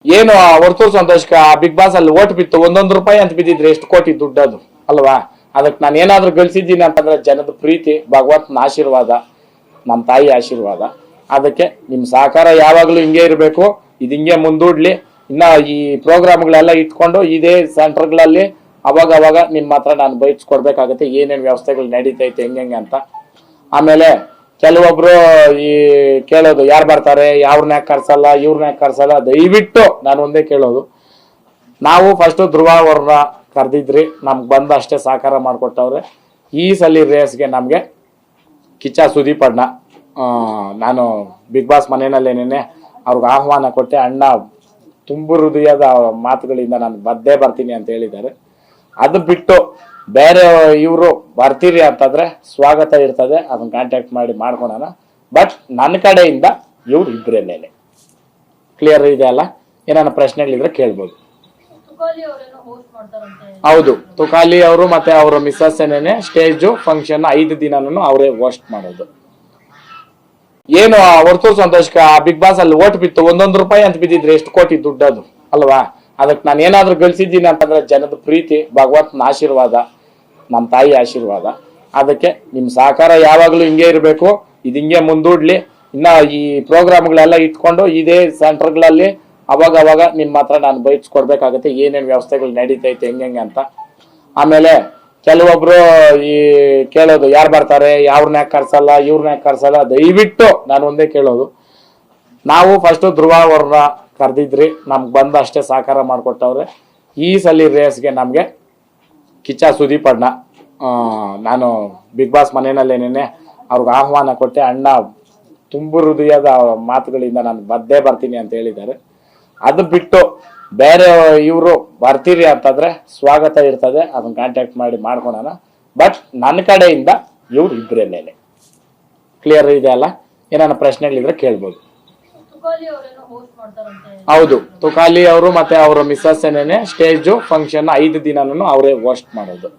ಏನು ಹೊರತೂರು ಸಂತೋಷಕ big boss ಅಲ್ಲಿ vote ಬಿತ್ತು, 1 ರೂಪಾಯಿ ಅಂತ ಬಿದ್ದಿದ್ರೆ ಎಷ್ಟು ಕೋಟಿ ದುಡ್ಡು ಅದು ಅಲ್ವಾ? ಅದಕ್ಕೆ ನಾನು ಏನಾದ್ರೂ ಗಳಿಸಿದ್ದೀನಿ ಅಂತಂದ್ರೆ ಜನದ ಪ್ರೀತಿ, ಭಗವಂತನ ಆಶೀರ್ವಾದ, ನಮ್ಮ ತಾಯಿ ಆಶೀರ್ವಾದ. ಅದಕ್ಕೆ ನಿಮ್ ಸಹಕಾರ ಯಾವಾಗ್ಲೂ ಹಿಂಗೆ ಇರಬೇಕು, ಇದು ಹಿಂಗೆ ಮುಂದೂಡ್ಲಿ. ಇನ್ನ ಈ ಪ್ರೋಗ್ರಾಮ್ಗಳೆಲ್ಲ ಇಟ್ಕೊಂಡು ಇದೇ ಸೆಂಟರ್ಗಳಲ್ಲಿ ಅವಾಗ ನಿಮ್ಮ ಹತ್ರ ನಾನು ಬೈಟ್ಸ್ಕೊಡ್ಬೇಕಾಗತ್ತೆ, ಏನೇನು ವ್ಯವಸ್ಥೆಗಳು ನಡೀತೈತೆ ಹೆಂಗೆ ಅಂತ. ಆಮೇಲೆ ಕೆಲವೊಬ್ರು ಈ ಕೇಳೋದು, ಯಾರು ಬರ್ತಾರೆ, ಯಾವ್ರನ್ನ ಯಾಕೆ ಕರ್ಸಲ್ಲ, ಇವ್ರನ್ನ ಯಾಕೆ ಕರ್ಸಲ್ಲ. ದಯವಿಟ್ಟು ನಾನು ಒಂದೇ ಕೇಳೋದು, ನಾವು ಫಸ್ಟ್ ಧ್ರುವ ಅವ್ರನ್ನ ಕರೆದಿದ್ರಿ, ನಮ್ಗೆ ಬಂದು ಅಷ್ಟೇ ಸಹಕಾರ ಮಾಡಿಕೊಟ್ಟವ್ರೆ. ಈ ಸಲ ರೇಸ್ಗೆ ನಮಗೆ ಕಿಚ್ಚ ಸುದೀಪ್ ಅಣ್ಣ, ನಾನು ಬಿಗ್ ಬಾಸ್ ಮನೆಯಲ್ಲೇನೇನೆ ಅವ್ರಿಗೆ ಆಹ್ವಾನ ಕೊಟ್ಟೆ. ಅಣ್ಣ ತುಂಬು ಹೃದಯದ ಮಾತುಗಳಿಂದ ನಾನು ಬದ್ದೇ ಬರ್ತೀನಿ ಅಂತ ಹೇಳಿದ್ದಾರೆ. ಅದು ಬಿಟ್ಟು ಬೇರೆ ಇವರು ಬರ್ತೀರಿ ಅಂತಂದ್ರೆ ಸ್ವಾಗತ ಇರ್ತದೆ, ಅದನ್ನ ಕಾಂಟ್ಯಾಕ್ಟ್ ಮಾಡಿ ಮಾಡ್ಕೊಳೋಣ. ಬಟ್ ನನ್ನ ಕಡೆಯಿಂದ ಇವ್ರು ಇಬ್ಬರೇ ಮೇಲೆ ಕ್ಲಿಯರ್ ಇದೆ ಅಲ್ಲ? ಏನಾನ ಪ್ರಶ್ನೆಗಳಿದ್ರೆ ಕೇಳ್ಬೋದು. ಹೌದು, ತುಕಾಲಿ ಅವರು ಮತ್ತೆ ಅವರ ಮಿಸ್ಸಸ್ ಏನೇನೆ ಸ್ಟೇಜು ಫಂಕ್ಷನ್ 5 ದಿನನೂ ಅವರೇ ಹೋಸ್ಟ್ ಮಾಡೋದು. ಏನು ಹೊರತೂರು ಸಂತೋಷಕ ಬಿಗ್ ಬಾಸ್ ಅಲ್ಲಿ ಓಟ್ ಬಿತ್ತು, 1 ರೂಪಾಯಿ ಅಂತ ಬಿದ್ದಿದ್ರೆ ಎಷ್ಟು ಕೋಟಿ ದುಡ್ಡು ಅದು ಅಲ್ವಾ? ಅದಕ್ಕೆ ನಾನು ಏನಾದ್ರೂ ಗಳಿಸಿದ್ದೀನಿ ಅಂತಂದ್ರೆ ಜನದ ಪ್ರೀತಿ, ಭಗವಂತನ ಆಶೀರ್ವಾದ, ನಮ್ಮ ತಾಯಿ ಆಶೀರ್ವಾದ. ಅದಕ್ಕೆ ನಿಮ್ ಸಹಕಾರ ಯಾವಾಗ್ಲೂ ಹಿಂಗೆ ಇರಬೇಕು, ಇದು ಹಿಂಗೆ ಮುಂದೂಡ್ಲಿ. ಇನ್ನ ಈ ಪ್ರೋಗ್ರಾಮ್ಗಳೆಲ್ಲ ಇಟ್ಕೊಂಡು ಇದೇ ಸೆಂಟರ್ಗಳಲ್ಲಿ ಅವಾಗ ನಿಮ್ಮ ಹತ್ರ ನಾನು ಬೈಟ್ಸ್ಕೊಡ್ಬೇಕಾಗತ್ತೆ, ಏನೇನು ವ್ಯವಸ್ಥೆಗಳು ನಡೀತೈತೆ ಹೆಂಗೆ ಅಂತ. ಆಮೇಲೆ ಕೆಲವೊಬ್ರು ಈ ಕೇಳೋದು, ಯಾರು ಬರ್ತಾರೆ, ಯಾವ್ರನ್ನ ಯಾಕೆ ಕರ್ಸಲ್ಲ, ಇವ್ರನ್ನ ಯಾಕೆ ಕರ್ಸಲ್ಲ. ದಯವಿಟ್ಟು ನಾನು ಒಂದೇ ಕೇಳೋದು, ನಾವು ಫಸ್ಟ್ ಧ್ರುವ ಅವ್ರನ್ನ ಕರೆದಿದ್ರಿ, ನಮ್ಗೆ ಬಂದು ಅಷ್ಟೇ ಸಹಕಾರ ಮಾಡಿಕೊಟ್ಟವ್ರೆ. ಈ ಸಲ ರೇಸ್ಗೆ ನಮಗೆ ಕಿಚ್ಚ ಸುದೀಪ್ ಅಣ್ಣ, ನಾನು ಬಿಗ್ ಬಾಸ್ ಮನೆಯಲ್ಲೇನೇನೆ ಅವ್ರಿಗೆ ಆಹ್ವಾನ ಕೊಟ್ಟೆ. ಅಣ್ಣ ತುಂಬು ಹೃದಯದ ಮಾತುಗಳಿಂದ ನಾನು ಬದ್ದೇ ಬರ್ತೀನಿ ಅಂತ ಹೇಳಿದ್ದಾರೆ. ಅದು ಬಿಟ್ಟು ಬೇರೆ ಇವರು ಬರ್ತೀರಿ ಅಂತಂದ್ರೆ ಸ್ವಾಗತ ಇರ್ತದೆ, ಅದನ್ನ ಕಾಂಟ್ಯಾಕ್ಟ್ ಮಾಡಿ ಮಾಡ್ಕೊಳೋಣ. ಬಟ್ ನನ್ನ ಕಡೆಯಿಂದ ಇವ್ರು ಇಬ್ಬರೇ ಮೇಲೆ ಕ್ಲಿಯರ್ ಇದೆ ಅಲ್ಲ? ಏನಾನ ಪ್ರಶ್ನೆಗಳಿದ್ರೆ ಕೇಳ್ಬೋದು. ಹೌದು, ತುಕಾಲಿ ಅವರು ಮತ್ತೆ ಅವರ ಮಿಸ್ಸಸ್ ಏನೇನೆ ಸ್ಟೇಜು ಫಂಕ್ಷನ್ 5 ದಿನನೂ ಅವರೇ ಹೋಸ್ಟ್ ಮಾಡೋದು.